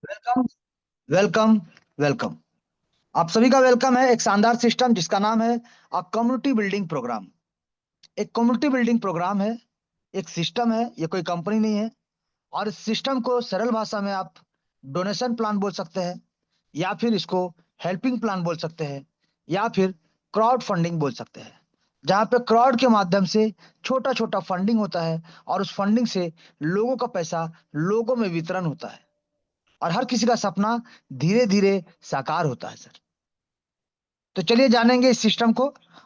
Welcome, welcome, welcome. आप सभी का वेलकम है एक शानदार सिस्टम जिसका नाम है कम्युनिटी बिल्डिंग प्रोग्राम। एक कम्युनिटी बिल्डिंग प्रोग्राम है, एक सिस्टम है, ये कोई कंपनी नहीं है। और इस सिस्टम को सरल भाषा में आप डोनेशन प्लान बोल सकते हैं, या फिर इसको हेल्पिंग प्लान बोल सकते हैं, या फिर क्राउड फंडिंग बोल सकते हैं। जहाँ पे क्राउड के माध्यम से छोटा छोटा फंडिंग होता है और उस फंडिंग से लोगों का पैसा लोगों में वितरण होता है और हर किसी का सपना धीरे धीरे साकार होता है सर। तो चलिए जानेंगे इस सिस्टम को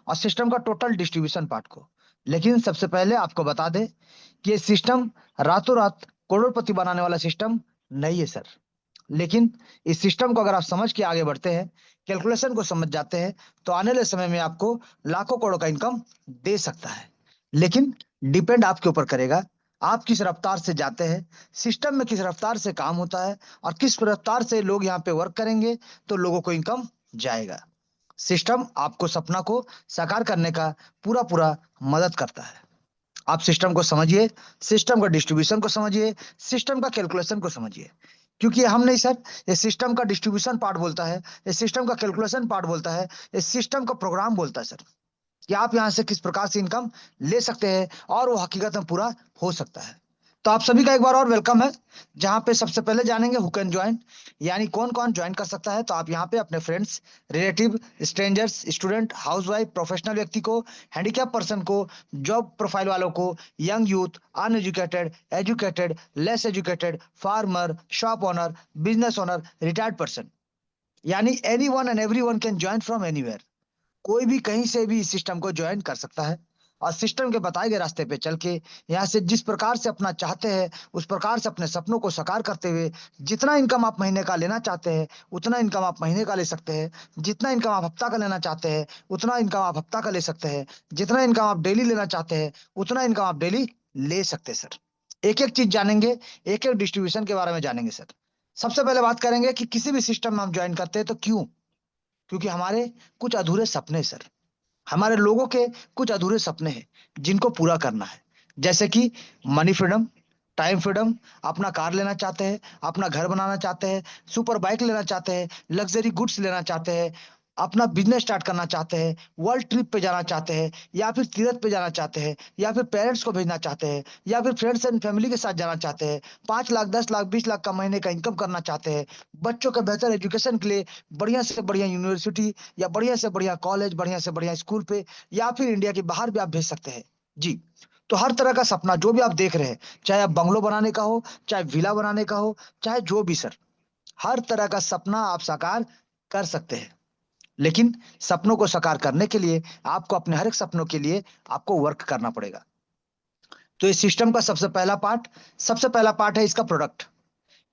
और सिस्टम का टोटल डिस्ट्रीब्यूशन पार्ट को। लेकिन सबसे पहले आपको बता दें कि ये सिस्टम रातों रात करोड़पति बनाने वाला सिस्टम नहीं है सर। लेकिन इस सिस्टम को अगर आप समझ के आगे बढ़ते हैं, कैलकुलेशन को समझ जाते हैं, तो आने वाले समय में आपको लाखों करोड़ का इनकम दे सकता है। लेकिन डिपेंड आपके ऊपर करेगा, आप किस रफ्तार से जाते हैं, सिस्टम में किस रफ्तार से काम होता है और किस रफ्तार से लोग यहाँ पे वर्क करेंगे तो लोगों को इनकम जाएगा। सिस्टम आपको सपना को साकार करने का पूरा पूरा मदद करता है। आप सिस्टम को समझिए, सिस्टम का डिस्ट्रीब्यूशन को समझिए, सिस्टम का कैलकुलेशन को समझिए। क्योंकि हम नहीं सर, ये सिस्टम का डिस्ट्रीब्यूशन पार्ट बोलता है, ये सिस्टम का कैलकुलेशन पार्ट बोलता है, ये सिस्टम का प्रोग्राम बोलता है सर, कि आप यहाँ से किस प्रकार से इनकम ले सकते हैं और वो हकीकत में पूरा हो सकता है। तो आप सभी का एक बार और वेलकम है, जहाँ पे सबसे पहले जानेंगे हु कैन ज्वाइन, यानी कौन कौन ज्वाइन कर सकता है। तो आप यहाँ पे अपने friends, relative, strangers, student, housewife, professional व्यक्ति को, हैंडीकैप पर्सन को, जॉब प्रोफाइल वालों को, young youth, uneducated, educated, less educated, farmer, shop owner, business owner, retired person, यानी anyone and everyone can join from anywhere. कोई भी कहीं से भी इस सिस्टम को ज्वाइन कर सकता है और सिस्टम के बताए गए रास्ते पे चल के यहाँ से जिस प्रकार से अपना चाहते हैं उस प्रकार से अपने सपनों को साकार करते हुए जितना इनकम आप महीने का लेना चाहते हैं उतना इनकम आप महीने का ले सकते हैं। जितना इनकम आप हफ्ता का लेना चाहते हैं उतना इनकम आप हफ्ता का ले सकते हैं। जितना इनकम आप डेली लेना चाहते हैं उतना इनकम आप डेली ले सकते हैं सर। एक एक चीज जानेंगे, एक एक डिस्ट्रीब्यूशन के बारे में जानेंगे सर। सबसे पहले बात करेंगे कि किसी भी सिस्टम में हम ज्वाइन करते हैं तो क्यों। क्योंकि हमारे कुछ अधूरे सपने सर, हमारे लोगों के कुछ अधूरे सपने हैं जिनको पूरा करना है। जैसे कि मनी फ्रीडम, टाइम फ्रीडम, अपना कार लेना चाहते हैं, अपना घर बनाना चाहते हैं, सुपर बाइक लेना चाहते हैं, लग्जरी गुड्स लेना चाहते हैं, अपना बिजनेस स्टार्ट करना चाहते हैं, वर्ल्ड ट्रिप पे जाना चाहते हैं, या फिर तीर्थ पे जाना चाहते हैं, या फिर पेरेंट्स को भेजना चाहते हैं, या फिर फ्रेंड्स एंड फैमिली के साथ जाना चाहते हैं, 5 लाख, 10 लाख, 20 लाख का महीने का इनकम करना चाहते हैं, बच्चों के बेहतर एजुकेशन के लिए बढ़िया से बढ़िया यूनिवर्सिटी या बढ़िया से बढ़िया कॉलेज, बढ़िया से बढ़िया स्कूल पे, या फिर इंडिया के बाहर भी आप भेज सकते हैं। जी। तो हर तरह का सपना जो भी आप देख रहे हैं, चाहे आप बंगलो बनाने का हो, चाहे विला बनाने का हो, चाहे जो भी सर, हर तरह का सपना आप साकार कर सकते हैं। लेकिन सपनों को साकार करने के लिए आपको अपने हर एक सपनों के लिए आपको वर्क करना पड़ेगा। तो इस सिस्टम का सबसे पहला पार्ट है इसका प्रोडक्ट।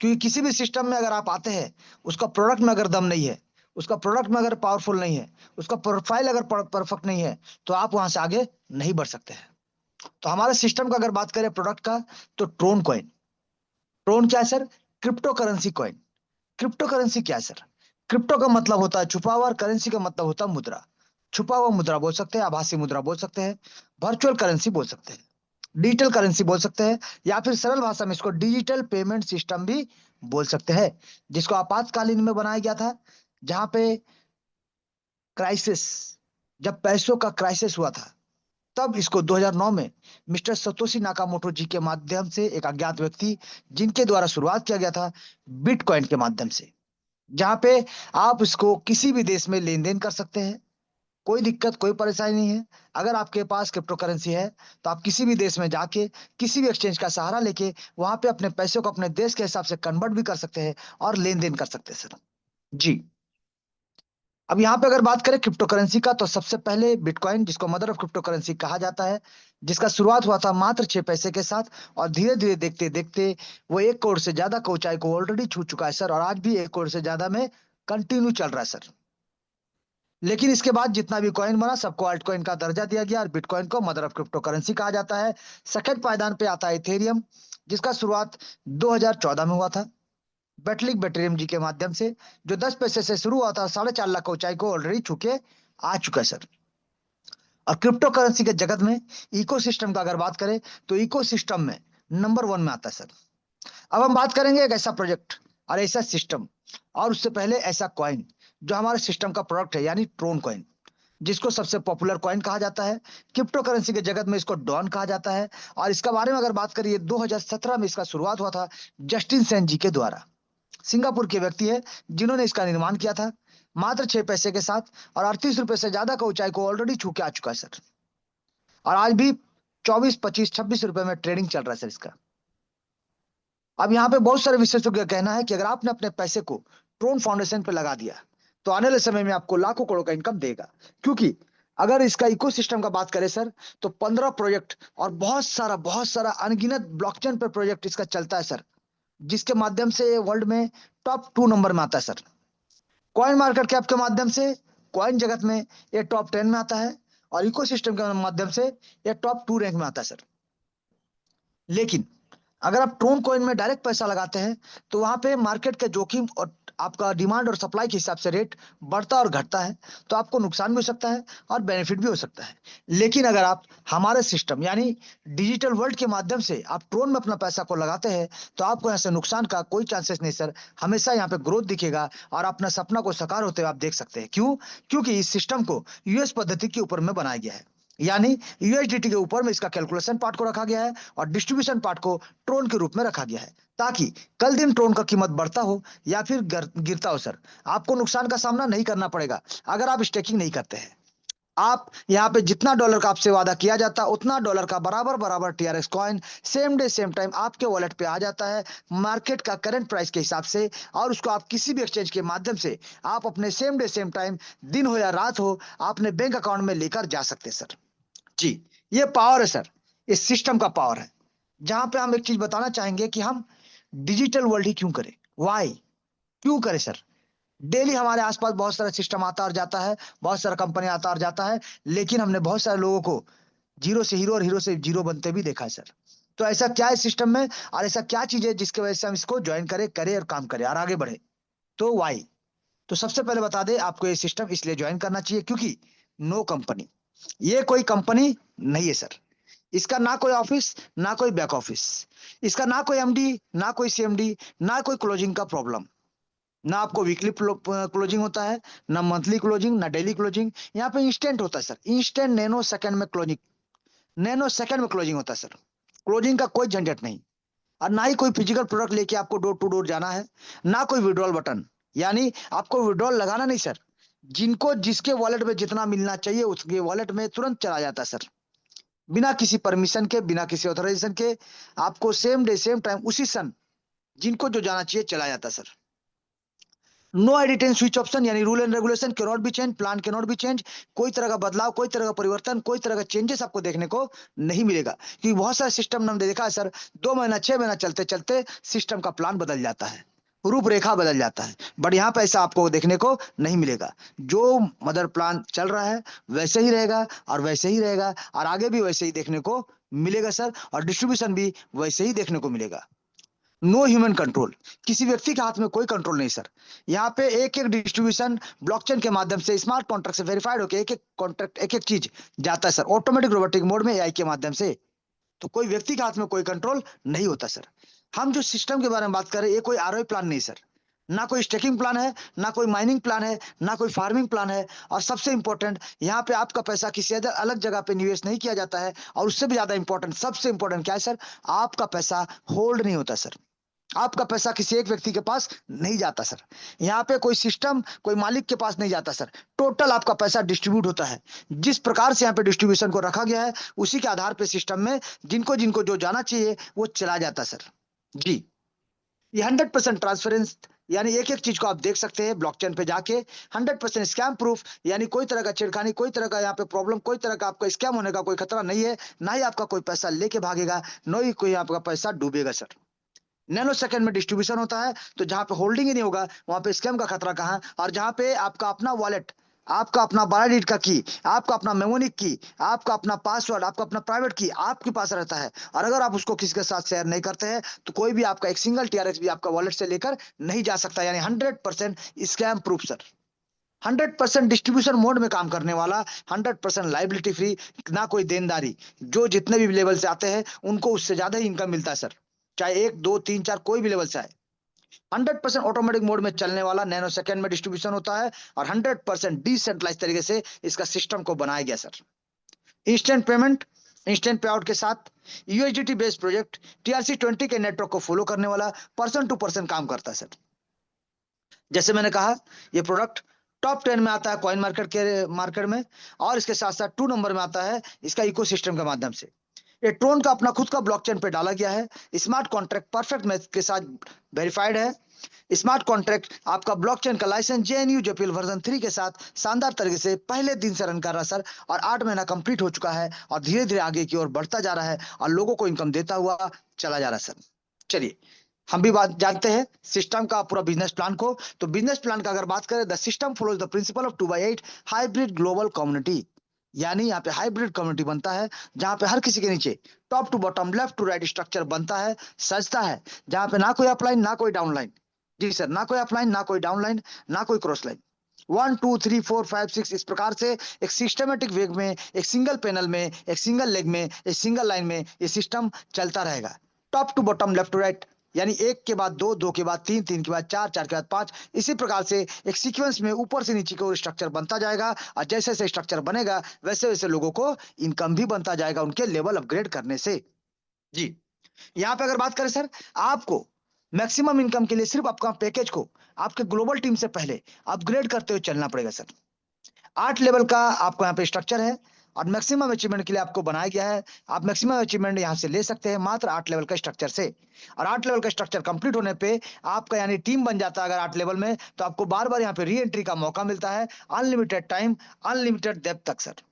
क्योंकि किसी भी सिस्टम में अगर आप आते हैं, उसका प्रोडक्ट में अगर दम नहीं है, उसका प्रोडक्ट में अगर पावरफुल नहीं है, उसका प्रोफाइल अगर परफेक्ट नहीं है, तो आप वहां से आगे नहीं बढ़ सकते हैं। तो हमारे सिस्टम का अगर बात करें प्रोडक्ट का, तो ट्रोन कॉइन। ट्रोन क्या है sir? Crypto currency coin. Crypto currency क्या है सर? क्रिप्टो का मतलब होता है छुपा हुआ और करेंसी का मतलब होता है मुद्रा। छुपा हुआ मुद्रा बोल सकते हैं, आभासी मुद्रा बोल सकते हैं, वर्चुअल करेंसी बोल सकते हैं, डिजिटल करेंसी बोल सकते हैं, या फिर सरल भाषा में इसको डिजिटल पेमेंट सिस्टम भी बोल सकते हैं। जिसको आपातकालीन में बनाया गया था, जहां पे क्राइसिस, जब पैसों का क्राइसिस हुआ था, तब इसको 2009 में मिस्टर सतोशी नाकामोटो जी के माध्यम से, एक अज्ञात व्यक्ति जिनके द्वारा शुरुआत किया गया था बिटकॉइन के माध्यम से, जहां पे आप इसको किसी भी देश में लेन देन कर सकते हैं। कोई दिक्कत, कोई परेशानी नहीं है। अगर आपके पास क्रिप्टो करेंसी है तो आप किसी भी देश में जाके किसी भी एक्सचेंज का सहारा लेके वहां पे अपने पैसों को अपने देश के हिसाब से कन्वर्ट भी कर सकते हैं और लेन देन कर सकते हैं सर। जी। अब यहाँ पे अगर बात करें क्रिप्टो करेंसी का, तो सबसे पहले बिटकॉइन, जिसको मदर ऑफ क्रिप्टो करेंसी कहा जाता है, जिसका शुरुआत हुआ था मात्र 6 पैसे के साथ, और धीरे धीरे देखते देखते वो 1 करोड़ से ज्यादा की ऊंचाई को ऑलरेडी छू चुका है सर, और आज भी 1 करोड़ से ज्यादा में कंटिन्यू चल रहा है सर। लेकिन इसके बाद जितना भी कॉइन बना सबको अल्ट कॉइन का दर्जा दिया गया और बिटकॉइन को मदर ऑफ क्रिप्टो करेंसी कहा जाता है। सेकंड पायदान पे आता है इथेरियम, जिसका शुरुआत 2014 में हुआ था बेटलिक बेटरियम जी के माध्यम से, जो 10 पैसे से शुरू हुआ था, 4.5 लाख की ऊंचाई को ऑलरेडी छूके आ चुका है सर। और क्रिप्टो करेंसी के जगत में इकोसिस्टम का अगर बात करें, तो इकोसिस्टम में नंबर 1 में आता है सर। अब हम बात करेंगे एक ऐसा प्रोजेक्ट और ऐसा सिस्टम और उससे पहले ऐसा कॉइन जो हमारे सिस्टम का प्रोडक्ट है, यानी ट्रोन कॉइन, जिसको सबसे पॉपुलर कॉइन कहा जाता है। क्रिप्टो करेंसी के जगत में इसको डॉन कहा जाता है। और इसका बारे में अगर बात करिए, 2017 में इसका शुरुआत हुआ था जस्टिन सेन जी के द्वारा। सिंगापुर के व्यक्ति है जिन्होंने इसका निर्माण किया था मात्र 6 पैसे के साथ, और 38 रुपए से ज्यादा का ऊंचाई को ऑलरेडी छू के आ चुका है सर। और आज भी 24, 25, 26 रुपए में ट्रेडिंग चल रहा है सर इसका। अब यहाँ पे बहुत सारे विशेषज्ञों का कहना है कि अगर आपने अपने पैसे को ट्रोन फाउंडेशन पे लगा दिया तो आने वाले समय में आपको लाखों करोड़ का इनकम देगा। क्योंकि अगर इसका इकोसिस्टम का बात करें सर, तो 15 प्रोजेक्ट और बहुत सारा अनगिनत ब्लॉकचेन पे प्रोजेक्ट इसका चलता है सर, जिसके माध्यम से ये वर्ल्ड में टॉप 2 नंबर में आता है सर। कॉइन मार्केट कैप के माध्यम से कॉइन जगत में ये टॉप 10 में आता है, और इकोसिस्टम के माध्यम से ये टॉप 2 रैंक में आता है सर। लेकिन अगर आप ट्रोन कॉइन में डायरेक्ट पैसा लगाते हैं तो वहां पे मार्केट के जोखिम और आपका डिमांड और सप्लाई के हिसाब से रेट बढ़ता और घटता है, तो आपको नुकसान भी हो सकता है और बेनिफिट भी हो सकता है। लेकिन अगर आप हमारे सिस्टम यानी डिजिटल वर्ल्ड के माध्यम से आप ट्रोन में अपना पैसा को लगाते हैं, तो आपको यहाँ से नुकसान का कोई चांसेस नहीं सर। हमेशा यहाँ पे ग्रोथ दिखेगा और अपना सपना को साकार होते हुए आप देख सकते हैं। क्यों? क्योंकि इस सिस्टम को यूएस पद्धति के ऊपर में बनाया गया है, यानी यूएसडीटी के ऊपर में इसका कैलकुलेशन पार्ट को रखा गया है और डिस्ट्रीब्यूशन पार्ट को ट्रोन के रूप में रखा गया है, ताकि कल दिन ट्रोन का कीमत बढ़ता हो या फिर गिरता हो सर, आपको नुकसान का सामना नहीं करना पड़ेगा अगर आप स्टेकिंग नहीं करते हैं। आप यहाँ पे जितना डॉलर का आपसे वादा किया जाता है उतना डॉलर का बराबर बराबर TRX coin same day same time आपके वॉलेट पे आ जाता है मार्केट का करंट प्राइस के हिसाब से, और उसको आप किसी भी एक्सचेंज के माध्यम से आप अपने सेम डे सेम टाइम, दिन हो या रात हो, अपने बैंक अकाउंट में लेकर जा सकते हैं सर। जी, ये पावर है सर, इस सिस्टम का पावर है। जहां पे हम एक चीज बताना चाहेंगे कि हम डिजिटल वर्ल्ड ही क्यों करें, वाई, क्यों करें सर। डेली हमारे आसपास बहुत सारा सिस्टम आता और जाता है, बहुत सारा कंपनी आता और जाता है, लेकिन हमने बहुत सारे लोगों को जीरो से हीरो और हीरो से जीरो बनते भी देखा है सर। तो ऐसा क्या है सिस्टम में, और ऐसा क्या चीज है जिसकी वजह से हम इसको ज्वाइन करें करें और काम करें और आगे बढ़े। तो वाई, तो सबसे पहले बता दें आपको, ये सिस्टम इसलिए ज्वाइन करना चाहिए क्योंकि नो कंपनी, ये कोई कंपनी नहीं है सर। इसका ना कोई ऑफिस, ना कोई बैक ऑफिस, इसका ना कोई एमडी, ना कोई सीएमडी, ना कोई क्लोजिंग का प्रॉब्लम, ना आपको वीकली क्लोजिंग होता है, ना मंथली क्लोजिंग, ना डेली क्लोजिंग। यहाँ पे इंस्टेंट होता है सर, इंस्टेंट नैनो सेकंड में क्लोजिंग, नैनो सेकंड में क्लोजिंग होता है सर। क्लोजिंग का कोई झंझट नहीं, और ना ही कोई फिजिकल प्रोडक्ट लेके आपको डोर टू डोर जाना है, ना कोई विड्रॉल बटन, यानी आपको विड्रॉल लगाना नहीं सर। जिनको जिसके वॉलेट में जितना मिलना चाहिए उसके वॉलेट में तुरंत चला जाता है सर, बिना किसी परमिशन के, बिना किसी ऑथराइजेशन के, आपको सेम डे सेम टाइम उसी सन जिनको जो जाना चाहिए चला जाता sir. No edit and switch option, यानी rule and regulation cannot be change, plan cannot be change. कोई तरह का बदलाव, कोई तरह का परिवर्तन, कोई तरह का चेंजेस आपको देखने को नहीं मिलेगा, क्योंकि बहुत सारे सिस्टम हमने देखा है सर, 2 महीना 6 महीना चलते चलते सिस्टम का प्लान बदल जाता है, रूपरेखा बदल जाता है। बट यहाँ पे ऐसा आपको देखने को नहीं मिलेगा। जो मदर प्लान चल रहा है वैसे ही रहेगा और वैसे ही रहेगा, और आगे भी वैसे ही देखने को मिलेगा सर, और डिस्ट्रीब्यूशन भी वैसे ही देखने को मिलेगा। नो ह्यूमन कंट्रोल, किसी व्यक्ति के हाथ में कोई कंट्रोल नहीं सर। यहाँ पे एक एक डिस्ट्रीब्यूशन ब्लॉकचेन के माध्यम से स्मार्ट कॉन्ट्रैक्ट से वेरीफाइड होकर एक एक कॉन्ट्रैक्ट, एक एक चीज जाता है सर, ऑटोमेटिक रोबोटिक मोड में एआई के माध्यम से। तो कोई व्यक्ति के हाथ में कोई कंट्रोल नहीं होता सर। हम जो सिस्टम के बारे में बात कर रहे हैं, ये कोई आरओआई प्लान नहीं सर, ना कोई स्टेकिंग प्लान है, ना कोई माइनिंग प्लान है, ना कोई फार्मिंग प्लान है। और सबसे इंपॉर्टेंट, यहाँ पे आपका पैसा किसी अलग जगह पे निवेश नहीं किया जाता है, और उससे भी ज्यादा इंपॉर्टेंट, सबसे इंपॉर्टेंट क्या है सर, आपका पैसा होल्ड नहीं होता सर। आपका पैसा किसी एक व्यक्ति के पास नहीं जाता सर, यहाँ पे कोई सिस्टम कोई मालिक के पास नहीं जाता सर। टोटल आपका पैसा डिस्ट्रीब्यूट होता है, जिस प्रकार से यहाँ पे डिस्ट्रीब्यूशन को रखा गया है उसी के आधार पे सिस्टम में जिनको जिनको जो जाना चाहिए वो चला जाता सर। जी, ये 100% ट्रांसपेरेंस, यानी एक एक चीज को आप देख सकते हैं ब्लॉकचेन पे जाके। 100% स्कैम प्रूफ, यानी कोई तरह का छेड़खानी, कोई तरह का यहाँ पे प्रॉब्लम, कोई तरह का आपका स्कैम होने का कोई खतरा नहीं है। ना ही आपका कोई पैसा लेके भागेगा, ना ही कोई आपका पैसा डूबेगा सर। नैनो सेकंड में डिस्ट्रीब्यूशन होता है, तो जहां पे होल्डिंग ही नहीं होगा वहां पे स्कैम का खतरा कहां। और जहां पे आपका अपना वॉलेट, आपका अपना बायोडिट का की, आपका अपना मेमोनिक की, आपका अपना पासवर्ड, आपका अपना प्राइवेट की आपके पास रहता है, और अगर आप उसको किसी के साथ शेयर नहीं करते हैं तो कोई भी आपका एक सिंगल टीआरएक्स भी आपका वॉलेट से लेकर नहीं जा सकता। यानी 100% scam proof sir, 100% distribution mode में काम करने वाला, 100% लाइबिलिटी फ्री, ना कोई देनदारी। जो जितने भी लेवल से आते हैं उनको उससे ज्यादा ही इनकम मिलता है सर, चाहे 1 2 3 4 कोई भी लेवल से आए। 100% ऑटोमेटिक मोड में चलने वाला नैनो सेकंड में डिस्ट्रीब्यूशन होता है और 100% डिसेंट्रलाइज तरीके से इसका सिस्टम को बनाया गया सर। इंस्टेंट पेमेंट, इंस्टेंट पे आउट के साथ यूएसडीटी बेस्ड प्रोजेक्ट TRC20 के नेटवर्क को फॉलो करने वाला पर्सन टू पर्सन काम करता है सर। जैसे मैंने कहा, ये प्रोडक्ट टॉप 10 में आता है कॉइन मार्केट में, और इसके साथ साथ 2 नंबर में आता है इसका इकोसिस्टम के माध्यम से। ये ट्रोन का अपना खुद का ब्लॉकचेन पे डाला गया है। स्मार्ट कॉन्ट्रैक्ट परफेक्ट मैच के साथ वेरीफाइड है। स्मार्ट कॉन्ट्रैक्ट आपका ब्लॉकचेन का लाइसेंस JNU JPL वर्जन 3 के साथ शानदार तरीके से पहले दिन से रन कर रहा सर, और 8 महीना कंप्लीट हो चुका है और धीरे धीरे आगे की ओर बढ़ता जा रहा है और लोगों को इनकम देता हुआ चला जा रहा है सर। चलिए हम भी बात जानते हैं सिस्टम का पूरा बिजनेस प्लान को। तो बिजनेस प्लान का अगर बात करें, the system follows the principle of 2/8 hybrid global community. यानी यहाँ पे हाइब्रिड कम्युनिटी बनता है जहां पे हर किसी के नीचे top to bottom left to right structure बनता है, सजता है, जहां पे ना कोई अपलाइन ना कोई डाउनलाइन। जी सर, ना कोई अपलाइन ना कोई डाउनलाइन ना कोई क्रॉस लाइन। 1 2 3 4 5 6 इस प्रकार से एक सिस्टमेटिक वे में, एक सिंगल पैनल में, एक सिंगल लेग में, एक सिंगल लाइन में ये सिस्टम चलता रहेगा। Top to bottom left to right, यानी एक के बाद दो, दो के बाद तीन, तीन के बाद चार, चार के बाद पांच, इसी प्रकार से एक सीक्वेंस में ऊपर से नीचे की ओर स्ट्रक्चर बनता जाएगा। और जैसे जैसे स्ट्रक्चर बनेगा वैसे वैसे लोगों को इनकम भी बनता जाएगा उनके लेवल अपग्रेड करने से। जी, यहाँ पे अगर बात करें सर, आपको मैक्सिमम इनकम के लिए सिर्फ आपका पैकेज को आपके ग्लोबल टीम से पहले अपग्रेड करते हुए चलना पड़ेगा सर। 8 लेवल का आपको यहाँ पे स्ट्रक्चर है और मैक्सिमम अचीवमेंट के लिए आपको बनाया गया है। आप मैक्सिमम अचीवमेंट यहाँ से ले सकते हैं मात्र 8 लेवल का स्ट्रक्चर से। और 8 लेवल का स्ट्रक्चर कंप्लीट होने पे आपका यानी टीम बन जाता है अगर 8 लेवल में, तो आपको बार बार यहाँ पे री एंट्री का मौका मिलता है, अनलिमिटेड टाइम, अनलिमिटेड डेप्थ तक सर।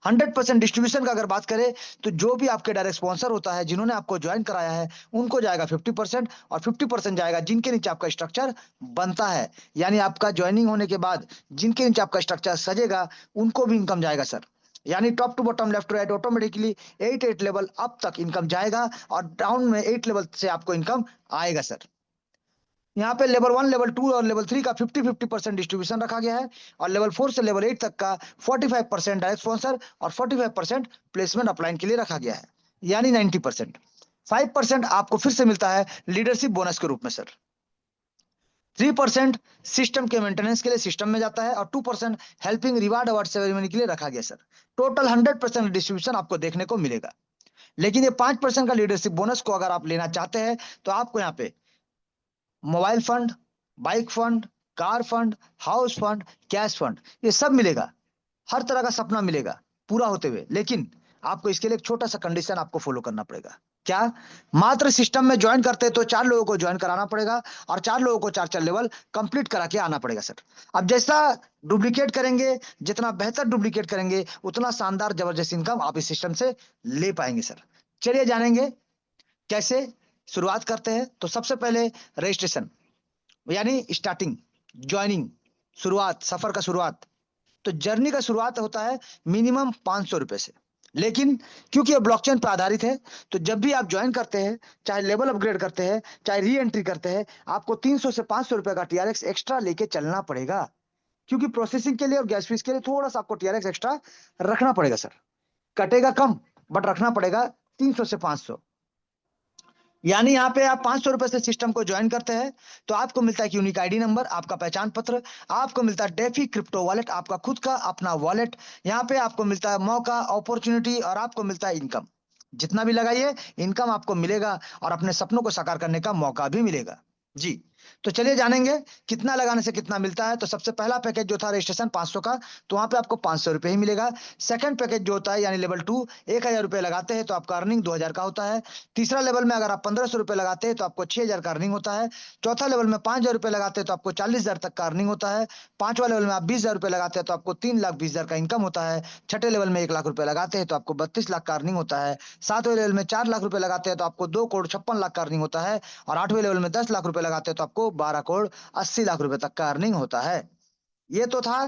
100% डिस्ट्रीब्यूशन का अगर बात करें, तो जो भी आपके डायरेक्ट स्पॉन्सर होता है जिन्होंने आपको ज्वाइन कराया है उनको जाएगा 50% और 50% जाएगा जिनके नीचे आपका स्ट्रक्चर बनता है। यानी आपका ज्वाइनिंग होने के बाद जिनके नीचे आपका स्ट्रक्चर सजेगा उनको भी इनकम जाएगा सर। यानी top to bottom left to right automatically 8 level up तक इनकम जाएगा और डाउन में 8 लेवल से आपको इनकम आएगा सर। यहाँ पे लेवल 1, लेवल 2 और लेवल 3 का 50-50% डिस्ट्रीब्यूशन रखा गया है और लेवल 4 से लेवल 8 तक का 45% डायरेक्ट स्पॉन्सर और 45% प्लेसमेंट अपलाइन के लिए रखा गया है, यानी 90%। 5% आपको फिर से मिलता है लीडरशिप बोनस के रूप में सर। 3% सिस्टम के मेंटेनेंस के लिए सिस्टम में जाता है और 2% हेल्पिंग रिवार्ड अवार्ड सेरेमनी के लिए रखा गया सर। टोटल 100% डिस्ट्रीब्यूशन आपको देखने को मिलेगा। लेकिन ये 5% का लीडरशिप बोनस को अगर आप लेना चाहते हैं तो आपको यहाँ पे mobile fund, bike fund, car fund, house fund, cash fund, ये सब मिलेगा। हर तरह का सपना मिलेगा पूरा होते हुए। लेकिन आपको इसके लिए एक छोटा सा कंडीशन आपको फॉलो करना पड़ेगा। क्या? मात्र सिस्टम में ज्वाइन करते हैं तो 4 लोगों को ज्वाइन कराना पड़ेगा और 4 लोगों को 4-4 लेवल कंप्लीट करा के आना पड़ेगा सर। अब जैसा डुप्लीकेट करेंगे, जितना बेहतर डुप्लीकेट करेंगे उतना शानदार जबरदस्त इनकम आप इस सिस्टम से ले पाएंगे सर। चलिए जानेंगे कैसे। शुरुआत करते हैं। तो सबसे पहले रजिस्ट्रेशन यानी स्टार्टिंग, ज्वाइनिंग, शुरुआत, सफर का शुरुआत। तो जर्नी का शुरुआत होता है मिनिमम 500 रुपए से। लेकिन क्योंकि ये ब्लॉकचेन पर आधारित है, तो जब भी आप ज्वाइन करते हैं, चाहे लेवल अपग्रेड करते हैं, चाहे री एंट्री करते हैं, आपको 300 से 500 रुपए का TRX एक्स्ट्रा लेके चलना पड़ेगा। क्योंकि प्रोसेसिंग के लिए और गैस फीस के लिए थोड़ा सा आपको TRX एक्स्ट्रा रखना पड़ेगा सर। कटेगा कम बट रखना पड़ेगा 300 से 500। यानी यहाँ पे आप 500 रुपए से सिस्टम को ज्वाइन करते हैं तो आपको मिलता है यूनिक आईडी नंबर, आपका पहचान पत्र, आपको मिलता है डेफी क्रिप्टो वॉलेट, आपका खुद का अपना वॉलेट। यहाँ पे आपको मिलता है मौका, अपॉर्चुनिटी और आपको मिलता है इनकम। जितना भी लगाइए इनकम आपको मिलेगा और अपने सपनों को साकार करने का मौका भी मिलेगा। जी, तो चलिए जानेंगे कितना लगाने से कितना मिलता है। तो सबसे पहला पैकेज जो था रजिस्ट्रेशन 500 का, तो वहां पे आपको 500 रुपए ही मिलेगा। सेकंड पैकेज जो होता है यानी लेवल 2, 1000 रुपए लगाते हैं तो आपका अर्निंग 2000 का होता है। तीसरा लेवल में अगर आप 1500 रुपए लगाते हैं तो आपको 6000 का अर्निंग होता है। चौथा लेवल में 5000 रुपए लगाते हैं तो आपको 40000 तक का अर्निंग होता है। पांचवा लेवल में आप 20000 रुपए लगाते हैं तो आपको 3,20,000 का इनकम होता है। छठे लेवल में 1 लाख रुपए लगाते हैं तो आपको 32 लाख का अर्निंग होता है। सातवें लेवल में 4 लाख रुपए लगाते हैं तो आपको 2,56,00,000 का अर्निंग होता है। और आठवें लेवल में 10 लाख रुपए लगाते हैं तो आपको 12,80,00,000 रुपए तक का अर्निंग होता है। ये तो था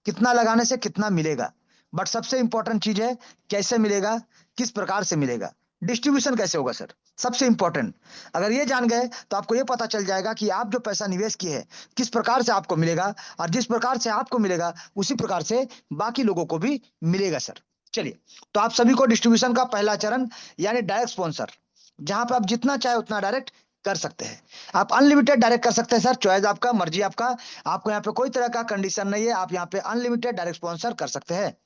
कितना लगाने से कितना मिलेगा। बट सबसे इंपॉर्टेंट चीज है कैसे मिलेगा, किस प्रकार से मिलेगा, डिस्ट्रीब्यूशन कैसे होगा सर। सबसे इंपॉर्टेंट, अगर ये जान गए तो आपको ये पता चल जाएगा कि आप जो पैसा निवेश किए हैं किस प्रकार से आपको मिलेगा, और जिस प्रकार से आपको मिलेगा उसी प्रकार से बाकी लोगों को भी मिलेगा सर। चलिए, तो आप सभी को डिस्ट्रीब्यूशन का पहला चरण यानी डायरेक्ट स्पॉन्सर, जहां पर आप जितना चाहे उतना डायरेक्ट कर सकते हैं। आप अनलिमिटेड डायरेक्ट कर सकते हैं सर, चॉइस आपका, मर्जी आपका। आपको यहाँ पे कोई तरह का कंडीशन नहीं है, आप यहाँ पे अनलिमिटेड डायरेक्ट स्पॉन्सर कर सकते हैं।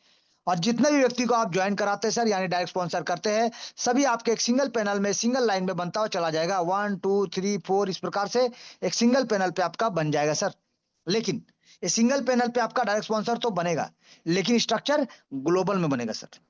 और जितने भी व्यक्ति को आप ज्वाइन कराते हैं सर, यानी डायरेक्ट स्पॉन्सर करते हैं, सभी आपके एक सिंगल पैनल में, सिंगल लाइन में बनता हुआ चला जाएगा। 1 2 3 4 इस प्रकार से एक सिंगल पैनल पे आपका बन जाएगा सर। लेकिन ये सिंगल पैनल पे आपका डायरेक्ट स्पॉन्सर तो बनेगा, लेकिन स्ट्रक्चर ग्लोबल में बनेगा सर।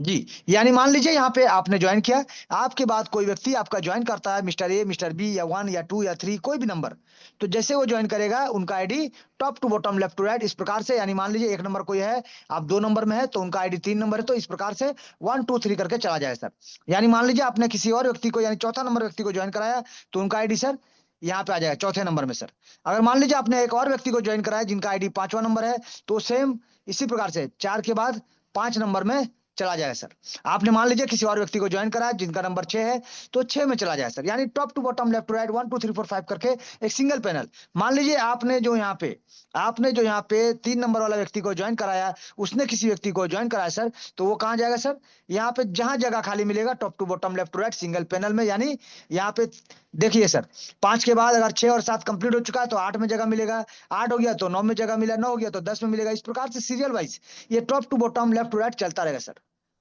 जी, यानी मान लीजिए यहाँ पे आपने ज्वाइन किया, आपके बाद कोई व्यक्ति आपका ज्वाइन करता है, मिस्टर ए, मिस्टर बी, या 1 या 2 या 3, कोई भी नंबर। तो जैसे वो ज्वाइन करेगा, उनका ID top to bottom, left to right इस प्रकार से, यानी मान लीजिए 1 नंबर कोई है, आप 2 नंबर में है, तो उनका आईडी 3 नंबर है, तो इस प्रकार से 1 2 3 करके चला जाएगा सर। यानी मान लीजिए आपने किसी और व्यक्ति को, यानी चौथा नंबर व्यक्ति को ज्वाइन कराया, तो उनका आईडी सर यहाँ पे आ जाएगा चौथे नंबर में सर। अगर मान लीजिए आपने एक और व्यक्ति को ज्वाइन कराया जिनका आईडी 5वां नंबर है, तो सेम इसी प्रकार से 4 के बाद 5 नंबर में चला जाएगा सर। आपने मान लीजिए किसी और व्यक्ति को ज्वाइन कराया जिनका नंबर 6 है, तो 6 में चला जाएगा सर। यानी top to bottom, left to right, 1 2 3 4 5 करके एक सिंगल पैनल। मान लीजिए आपने जो यहाँ पे 3 नंबर वाला व्यक्ति को ज्वाइन कराया, उसने किसी व्यक्ति को ज्वाइन कराया सर, तो वो कहाँ जाएगा सर? यहाँ पे जहां जगह खाली मिलेगा, top to bottom, left to right, single panel में। यानी यहाँ पे देखिए सर, 5 के बाद अगर 6 और 7 कंप्लीट हो चुका है, तो 8 में जगह मिलेगा, 8 हो गया तो 9 में जगह मिला, 9 हो गया तो 10 में मिलेगा। इस प्रकार से सीरियल वाइज ये top to bottom, left to right चलता रहेगा सर।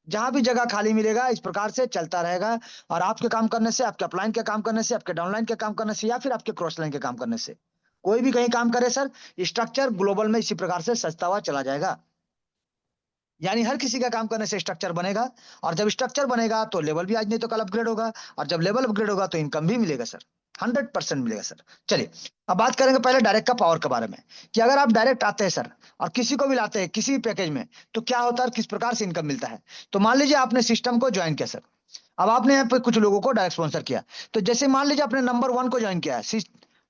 जहां भी जगह खाली मिलेगा, इस प्रकार से चलता रहेगा। और आपके काम करने से, आपके अपलाइन के काम करने से, आपके डाउनलाइन के काम करने से, या फिर आपके क्रॉस लाइन के काम करने से, कोई भी कहीं काम करे सर, स्ट्रक्चर ग्लोबल में इसी प्रकार से सजता हुआ चला जाएगा। यानी हर किसी का काम करने से स्ट्रक्चर बनेगा, और जब स्ट्रक्चर बनेगा तो लेवल भी आज नहीं तो कल अपग्रेड होगा, और जब लेवल अपग्रेड होगा तो इनकम भी मिलेगा सर, 100% मिलेगा सर। चलिए, अब बात करेंगे पहले डायरेक्ट का पावर के बारे में, कि अगर आप डायरेक्ट आते हैं सर, और किसी को भी लाते हैं किसी भी पैकेज में, तो क्या होता है, किस प्रकार से इनकम मिलता है। तो मान लीजिए आपने सिस्टम को ज्वाइन किया सर, अब आपने यहाँ पे कुछ लोगों को डायरेक्ट स्पॉन्सर किया। तो जैसे मान लीजिए आपने नंबर 1 को ज्वाइन किया है,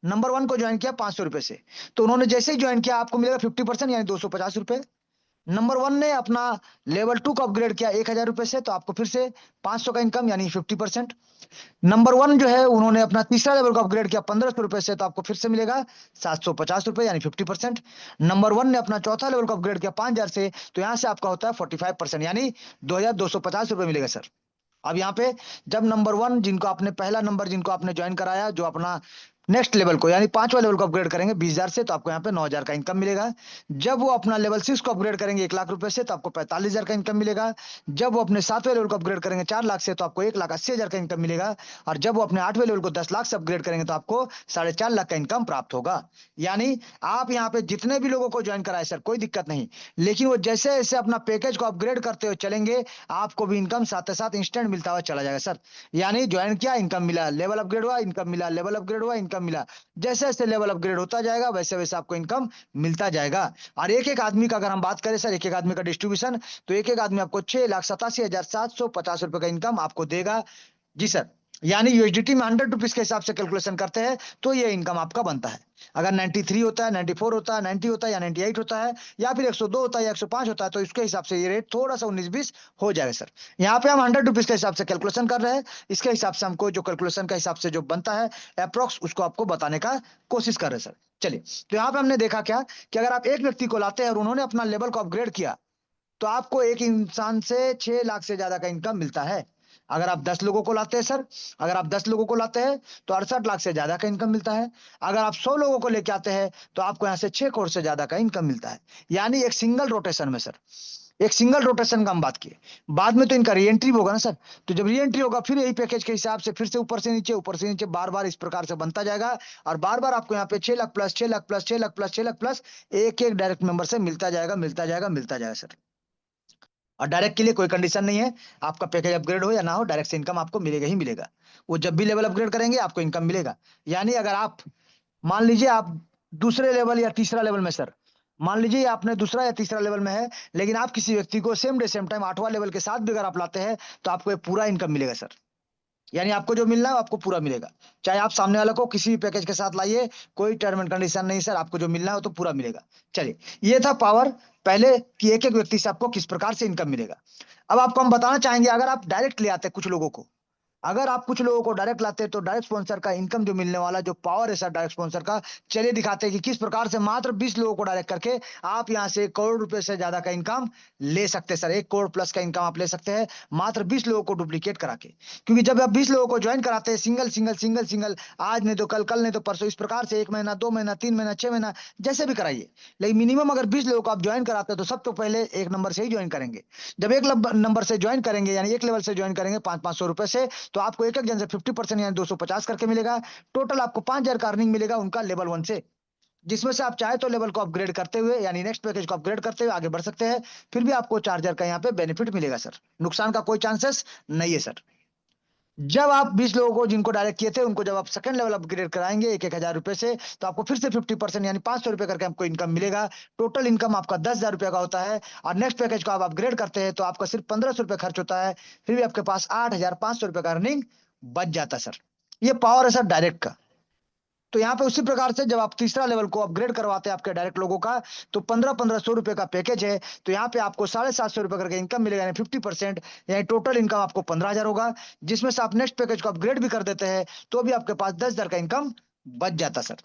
नंबर 1 को ज्वाइन किया 500 रुपए से, तो उन्होंने जैसे ही ज्वाइन किया, आपको मिलेगा 50%, यानी 250 रुपए। नंबर 1 ने अपना लेवल 2 को अपग्रेड किया 1000 रुपए से, तो आपको फिर से 500 का इनकम, यानी 50%। नंबर 1 जो है, उन्होंने अपना तीसरा लेवल को अपग्रेड किया 1500 रुपए से, तो आपको फिर से मिलेगा 750 रुपए, यानी 50%। नंबर 1 ने अपना चौथा लेवल को अपग्रेड किया 5000 से, तो यहां से आपका होता है 45%, यानी 2250 रुपए मिलेगा सर। अब यहाँ पे जब नंबर 1 जिनको आपने, पहला नंबर जिनको आपने ज्वाइन कराया, जो अपना नेक्स्ट लेवल को, यानी 5वां लेवल को अपग्रेड करेंगे 20,000 से, तो आपको यहाँ पे 9,000 का इनकम मिलेगा। जब वो अपना लेवल 6 को अपग्रेड करेंगे 1 लाख रुपए से, तो आपको 45,000 का इनकम मिलेगा। जब वो अपने 7वें लेवल को अपग्रेड करेंगे 4 लाख से, तो आपको 1,80,000 का इनकम मिलेगा। और जब वो अपने 8वें लेवल को 10 लाख से अपग्रेड करेंगे, तो आपको 4.5 लाख का इनकम प्राप्त होगा। यानी आप यहाँ पे जितने भी लोगों को ज्वाइन कराए सर, कोई दिक्कत नहीं, लेकिन वो जैसे जैसे अपना पैकेज को अपग्रेड करते हुए चलेंगे, आपको भी इनकम साथ साथ इंस्टेंट मिलता हुआ चला जाएगा सर। यानी ज्वाइन किया, इनकम मिला, लेवल अपग्रेड हुआ, इनकम मिला, लेवल अपग्रेड हुआ, इनकम मिला। जैसे जैसे लेवल अपग्रेड होता जाएगा, वैसे वैसे आपको इनकम मिलता जाएगा। और एक एक आदमी का अगर हम बात करें सर, एक एक आदमी का डिस्ट्रीब्यूशन, तो एक एक आदमी आपको 6,87,750 रुपए का इनकम आपको देगा। जी सर। यानी यूएसडीटी में 100 रुपीज के हिसाब से कैलकुलेशन करते हैं, तो ये इनकम आपका बनता है। अगर 93 होता है, 94 होता है, 90 होता है, या 98 होता है, या फिर 102 होता है, या 105 होता है, तो इसके हिसाब से ये रेट थोड़ा सा 19-20 हो जाएगा सर। यहाँ पे हम 100 रुपीज के हिसाब से कैलकुलेशन कर रहे हैं, इसके हिसाब से हमको जो कैलकुलेशन का हिसाब से जो बनता है अप्रोक्स, उसको आपको बताने का कोशिश कर रहे हैं सर। चलिए, तो यहाँ पे हमने देखा क्या, कि अगर आप एक व्यक्ति को लाते हैं और उन्होंने अपना लेवल को अपग्रेड किया, तो आपको एक इंसान से 6 लाख से ज्यादा का इनकम मिलता है। अगर आप 10 लोगों को लाते हैं सर, अगर आप 10 लोगों को लाते हैं, तो 68 लाख से ज्यादा का इनकम मिलता है। अगर आप 100 लोगों को लेके आते हैं, तो आपको यहाँ से 6 करोड़ से ज्यादा का इनकम मिलता है। यानी एक सिंगल रोटेशन में सर, एक सिंगल रोटेशन का हम बात किए, बाद में तो इनका री एंट्री होगा ना सर। तो जब री एंट्री होगा, फिर यही पैकेज के हिसाब से फिर से ऊपर से नीचे बार बार इस प्रकार से बनता जाएगा। और बार बार आपको यहाँ पे 6 lakh plus, 6 lakh plus, 6 lakh plus, 6 lakh plus, एक एक डायरेक्ट मेंबर से मिलता जाएगा, मिलता जाएगा, मिलता जाएगा सर। और डायरेक्ट के लिए कोई कंडीशन नहीं है, आपका पैकेज अपग्रेड हो या ना हो, डायरेक्ट से इनकम आपको मिलेगा ही मिलेगा। वो जब भी लेवल अपग्रेड करेंगे, आपको इनकम मिलेगा। यानी अगर आप, मान लीजिए आप दूसरे लेवल या तीसरा लेवल में सर, मान लीजिए आपने दूसरा या तीसरा लेवल में है, लेकिन आप किसी व्यक्ति को सेम डे सेम टाइम 8वां लेवल के साथ भी अगर आप लाते हैं, तो आपको ये पूरा इनकम मिलेगा सर। यानी आपको जो मिलना है, वो आपको पूरा मिलेगा। चाहे आप सामने वाले को किसी भी पैकेज के साथ लाइए, कोई टर्म एंड कंडीशन नहीं सर, आपको जो मिलना है वो तो पूरा मिलेगा। चलिए, ये था पावर पहले, कि एक एक व्यक्ति से आपको किस प्रकार से इनकम मिलेगा। अब आपको हम बताना चाहेंगे, अगर आप डायरेक्ट ले आते हैं कुछ लोगों को, अगर आप कुछ लोगों को डायरेक्ट लाते हैं तो डायरेक्ट स्पॉन्सर का इनकम जो मिलने वाला जो पावर है सर डायरेक्ट स्पॉन्सर का, चलिए दिखाते हैं कि किस प्रकार से मात्र 20 लोगों को डायरेक्ट करके आप यहां से 1 करोड़ रुपए से ज्यादा का इनकम ले सकते हैं सर। 1 करोड़ प्लस का इनकम आप ले सकते हैं मात्र 20 लोगों को डुप्लीकेट करा के। क्योंकि जब आप 20 लोगों को ज्वाइन कराते हैं सिंगल सिंगल सिंगल सिंगल, आज नहीं तो कल, कल नहीं तो परसों, इस प्रकार से 1 महीना, 2 महीना, 3 महीना, 6 महीना, जैसे भी कराइए, लेकिन मिनिमम अगर 20 लोगों को आप ज्वाइन कराते हैं तो सब तो पहले 1 नंबर से ही ज्वाइन करेंगे। जब 1 नंबर से ज्वाइन करेंगे यानी एक लेवल से ज्वाइन करेंगे 500-500 रुपए से, तो आपको एक एक जन से 50% यानी 250 करके मिलेगा। टोटल आपको 5,000 का अर्निंग मिलेगा उनका लेवल 1 से, जिसमें से आप चाहे तो लेवल को अपग्रेड करते हुए यानी नेक्स्ट पैकेज को अपग्रेड करते हुए आगे बढ़ सकते हैं। फिर भी आपको 4,000 का यहाँ पे बेनिफिट मिलेगा सर, नुकसान का कोई चांसेस नहीं है सर। जब आप 20 लोगों को जिनको डायरेक्ट किए थे उनको जब आप सेकंड लेवल अपग्रेड कराएंगे 1,000 रुपए से, तो आपको फिर से 50% यानी 500 रुपए करके आपको इनकम मिलेगा। टोटल इनकम आपका 10,000 रुपए का होता है। और नेक्स्ट पैकेज को आप अपग्रेड करते हैं तो आपका सिर्फ 1,500 रुपए खर्च होता है, फिर भी आपके पास 8,500 रुपए का अर्निंग बच जाता है सर। ये पावर है सर डायरेक्ट का। तो यहाँ पे उसी प्रकार से जब आप तीसरा लेवल को अपग्रेड करवाते हैं आपके डायरेक्ट लोगों का, तो 1500 रुपए का पैकेज है। तो यहाँ पे आपको 750 रुपए करके इनकम मिलेगा यानी 50%, यानी टोटल इनकम आपको 15,000 होगा। जिसमें से आप नेक्स्ट पैकेज को अपग्रेड भी कर देते हैं तो भी आपके पास 10,000 का इनकम बच जाता सर।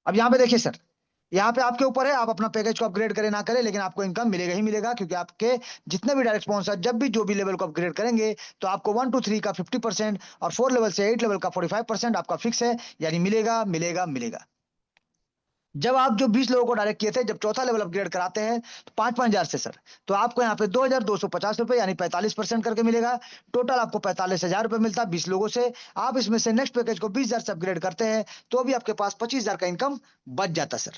अब यहाँ पे देखिए सर, यहाँ पे आपके ऊपर है, आप अपना पैकेज को अपग्रेड करें ना करें, लेकिन आपको इनकम मिलेगा ही मिलेगा। क्योंकि आपके जितने भी डायरेक्ट स्पॉन्सर जब भी जो भी लेवल को अपग्रेड करेंगे तो आपको 1 2 3 का 50% और 4 लेवल से 8 लेवल का 45% आपका फिक्स है, यानी मिलेगा मिलेगा मिलेगा। जब आप जो 20 लोगों को डायरेक्ट किए थे, जब चौथा लेवल अपग्रेड कराते हैं तो 5,500 से सर, तो आपको यहाँ पे 2,250 रुपए यानी 45% करके मिलेगा। टोटल आपको 45,000 रुपए मिलता है 20 लोगों से। आप इसमें से नेक्स्ट पैकेज को 20,000 से अपग्रेड करते हैं तो भी आपके पास 25,000 का इनकम बच जाता सर।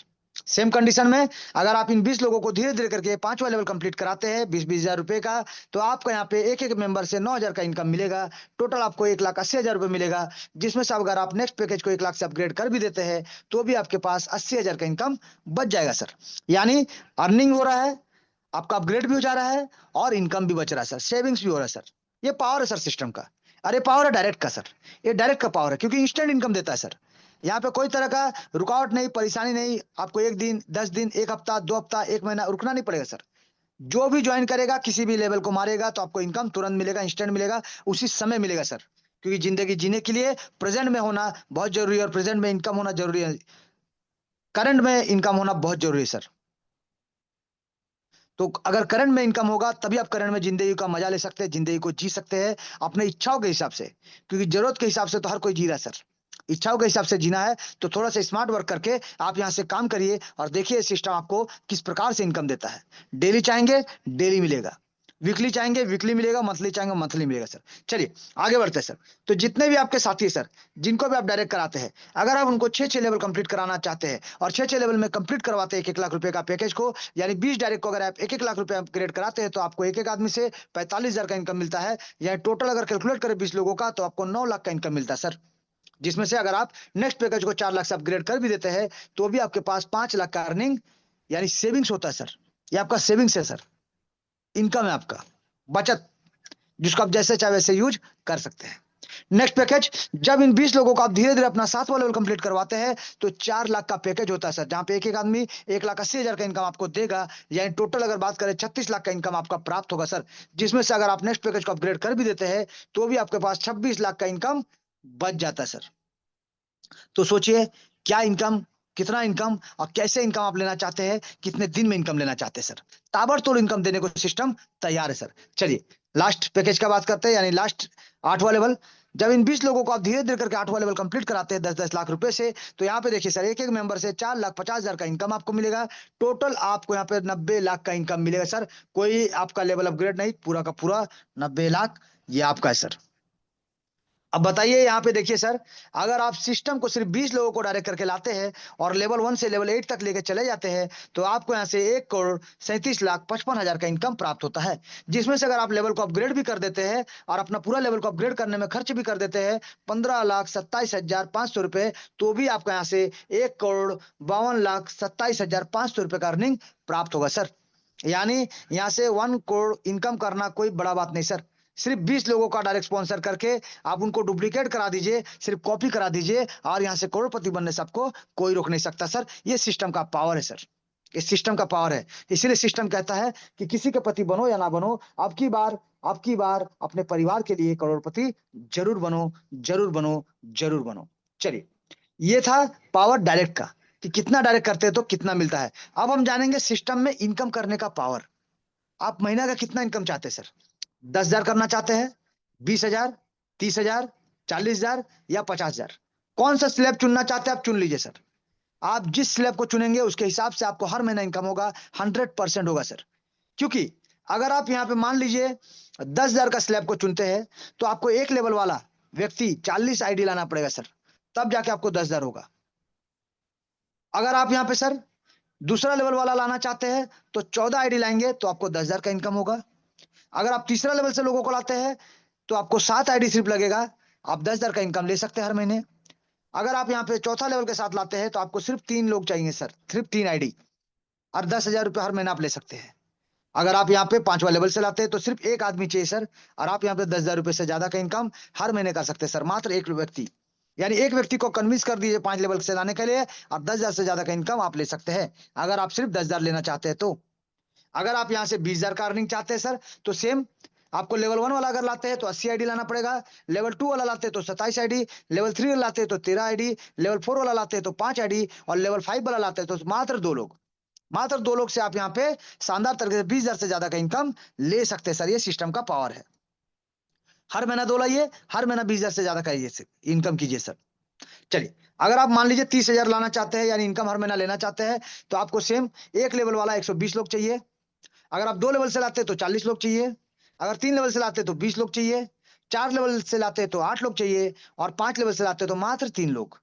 सेम कंडीशन में अगर आप इन 20 लोगों को धीरे धीरे करके पांचवा लेवल कंप्लीट कराते हैं 20-20 हजार रुपए का, तो आपको यहाँ पे एक एक मेंबर से 9,000 का इनकम मिलेगा। टोटल आपको 1,80,000 रुपए मिलेगा। जिसमें से अगर आप नेक्स्ट पैकेज को 1 लाख से अपग्रेड कर भी देते हैं तो भी आपके पास 80,000 का इनकम बच जाएगा सर। यानी अर्निंग हो रहा है, आपका अपग्रेड भी हो जा रहा है और इनकम भी बच रहा है सर, सेविंग्स भी हो रहा है सर। ये पावर है सर सिस्टम का। अरे पावर है डायरेक्ट का सर, ये डायरेक्ट का पावर है क्योंकि इंस्टेंट इनकम देता है सर। यहाँ पे कोई तरह का रुकावट नहीं, परेशानी नहीं, आपको 1 दिन, 10 दिन, 1 हफ्ता, 2 हफ्ता, 1 महीना रुकना नहीं पड़ेगा सर। जो भी ज्वाइन करेगा किसी भी लेवल को मारेगा तो आपको इनकम तुरंत मिलेगा, इंस्टेंट मिलेगा, उसी समय मिलेगा सर। क्योंकि जिंदगी जीने के लिए प्रेजेंट में होना बहुत जरूरी है और प्रेजेंट में इनकम होना जरूरी है, करंट में इनकम होना बहुत जरूरी है सर। तो अगर करंट में इनकम होगा तभी आप करंट में जिंदगी का मजा ले सकते हैं, जिंदगी को जी सकते हैं अपने इच्छाओं के हिसाब से। क्योंकि जरूरत के हिसाब से तो हर कोई जी रहा है सर, इच्छाओं के हिसाब से जीना है तो थोड़ा सा स्मार्ट वर्क करके आप यहां से काम करिए और देखिए सिस्टम आपको किस प्रकार से इनकम देता है। डेली चाहेंगे डेली मिलेगा, वीकली चाहेंगे वीकली मिलेगा, मंथली चाहेंगे मंथली मिलेगा सर। चलिए आगे बढ़ते हैं सर। तो जितने भी आपके साथी है सर, जिनको भी आप डायरेक्ट कराते हैं, अगर आप उनको 6-6 लेवल कंप्लीट कराना चाहते हैं और 6-6 लेवल में कंप्लीट करवाते हैं 1-1 लाख रुपए का पैकेज को, यानी 20 डायरेक्ट को अगर आप 1-1 लाख रुपए अपग्रेड कराते हैं तो आपको एक एक आदमी से 45,000 का इनकम मिलता है। यानी टोटल अगर कैलकुलेट करें 20 लोगों का तो आपको 9 लाख का इनकम मिलता है सर। जिसमें से अगर आप नेक्स्ट पैकेज को 4 लाख से अपग्रेड कर भी देते हैं तो भी आपके पास 5 लाख का अर्निंग यानी सेविंग्स होता है सर। ये आपका सेविंग्स है सर, इनकम है आपका, बचत, जिसको आप जैसे चाहे वैसे यूज कर सकते हैं। नेक्स्ट पैकेज, जब इन 20 लोगों को आप धीरे धीरे अपना 7वां लेवल कंप्लीट करवाते हैं तो 4 लाख का पैकेज होता है सर, जहां पे एक एक आदमी 1,80,000 का इनकम आपको देगा। यानी टोटल अगर बात करें 36 लाख का इनकम आपका प्राप्त होगा सर। जिसमें से अगर आप नेक्स्ट पैकेज को अपग्रेड कर भी देते हैं तो भी आपके पास 26 लाख का इनकम बच जाता है सर। तो सोचिए क्या इनकम, कितना इनकम और कैसे इनकम आप लेना चाहते हैं, कितने दिन में इनकम लेना चाहते हैं सर। ताबड़तोड़ इनकम देने को सिस्टम तैयार है सर। चलिए लास्ट पैकेज का बात करते हैं, यानी लास्ट 8वां लेवल। जब इन 20 लोगों को आप धीरे धीरे करके 8वां लेवल कंप्लीट कराते हैं 10-10 लाख रुपए से, तो यहाँ पे देखिए सर एक एक मेंबर से 4,50,000 का इनकम आपको मिलेगा। टोटल आपको यहाँ पे 90 लाख का इनकम मिलेगा सर। कोई आपका लेवल अपग्रेड नहीं, पूरा का पूरा 90 लाख ये आपका है सर। अब बताइए यहाँ पे देखिए सर, अगर आप सिस्टम को सिर्फ 20 लोगों को डायरेक्ट करके लाते हैं और लेवल 1 से लेवल 8 तक लेके चले जाते हैं तो आपको यहाँ से 1,37,55,000 का इनकम प्राप्त होता है। जिसमें से अगर आप लेवल को अपग्रेड भी कर देते हैं और अपना पूरा लेवल को अपग्रेड करने में खर्च भी कर देते हैं 15,27,500 रुपए, तो भी आपको यहाँ से 1,52,27,500 रुपए का अर्निंग प्राप्त होगा सर। यानी यहाँ से 1 करोड़ इनकम करना कोई बड़ा बात नहीं सर। सिर्फ 20 लोगों का डायरेक्ट स्पॉन्सर करके आप उनको डुप्लीकेट करा दीजिए, सिर्फ कॉपी करा दीजिए और यहां से करोड़पति बनने से आपको कोई रोक नहीं सकता सर। ये सिस्टम का पावर है सर, इस सिस्टम का पावर है। इसीलिए सिस्टम कहता है कि किसी के पति बनो या ना बनो, अब की बार अब की बार अपने परिवार के लिए करोड़पति जरूर बनो, जरूर बनो, जरूर बनो। चलिए, ये था पावर डायरेक्ट का, कि कितना डायरेक्ट करते हैं तो कितना मिलता है। अब हम जानेंगे सिस्टम में इनकम करने का पावर। आप महीना का कितना इनकम चाहते हैं सर? 10,000 करना चाहते हैं, 20,000, 30,000, 40,000 या 50,000? कौन सा स्लैब चुनना चाहते हैं आप, चुन लीजिए सर। आप जिस स्लैब को चुनेंगे उसके हिसाब से आपको हर महीना इनकम होगा, 100% होगा सर। क्योंकि अगर आप यहाँ पे मान लीजिए 10,000 का स्लैब को चुनते हैं, तो आपको एक लेवल वाला व्यक्ति 40 आईडी लाना पड़ेगा सर, तब जाके आपको 10,000 होगा। अगर आप यहाँ पे सर दूसरा लेवल वाला लाना चाहते हैं, तो 14 आईडी लाएंगे तो आपको 10,000 का इनकम होगा। अगर आप तीसरा लेवल से लोगों को लाते हैं, तो आपको 7 आईडी सिर्फ लगेगा, आप 10,000 का इनकम ले सकते हैं हर महीने। अगर आप यहाँ पे चौथा लेवल के साथ लाते हैं, तो आपको सिर्फ 3 लोग चाहिए सर, सिर्फ 3 आईडी, और 10,000 रुपये हर महीना आप ले सकते हैं। अगर आप यहाँ पे पांचवा लेवल से लाते हैं, तो सिर्फ एक आदमी चाहिए सर, और आप यहाँ पे 10,000 रुपये से ज्यादा का इनकम हर महीने कर सकते हैं सर, मात्र एक व्यक्ति। यानी एक व्यक्ति को कन्विंस कर दीजिए 5 लेवल से लाने के लिए, और 10,000 से ज्यादा का इनकम आप ले सकते हैं, अगर आप सिर्फ 10,000 लेना चाहते हैं तो। अगर आप यहाँ से 20,000 का अर्निंग चाहते हैं सर, तो सेम आपको लेवल 1 वाला अगर लाते हैं तो 80 आईडी लाना पड़ेगा, लेवल 2 वाला लाते हैं तो 27 आईडी, लेवल 3 वाला लाते हैं तो 13 आईडी, लेवल 4 वाला लाते हैं तो 5 आईडी, और लेवल 5 वाला लाते हैं तो मात्र 2 लोग। मात्र 2 लोग से आप यहाँ पे शानदार तरीके से 20,000 से ज्यादा का इनकम ले सकते हैं सर। ये सिस्टम का पावर है। हर महीना 2 लाइए, हर महीना 20,000 से ज्यादा का इनकम कीजिए सर। चलिए, अगर आप मान लीजिए 30,000 लाना चाहते हैं, यानी इनकम हर महीना लेना चाहते हैं, तो आपको सेम एक लेवल वाला 120 लोग चाहिए। अगर आप 2 लेवल से लाते हैं तो 40 लोग चाहिए। अगर 3 लेवल से लाते हैं तो 20 लोग चाहिए। 4 लेवल से लाते हैं तो 8 लोग चाहिए, और 5 लेवल से लाते हैं तो मात्र 3 लोग।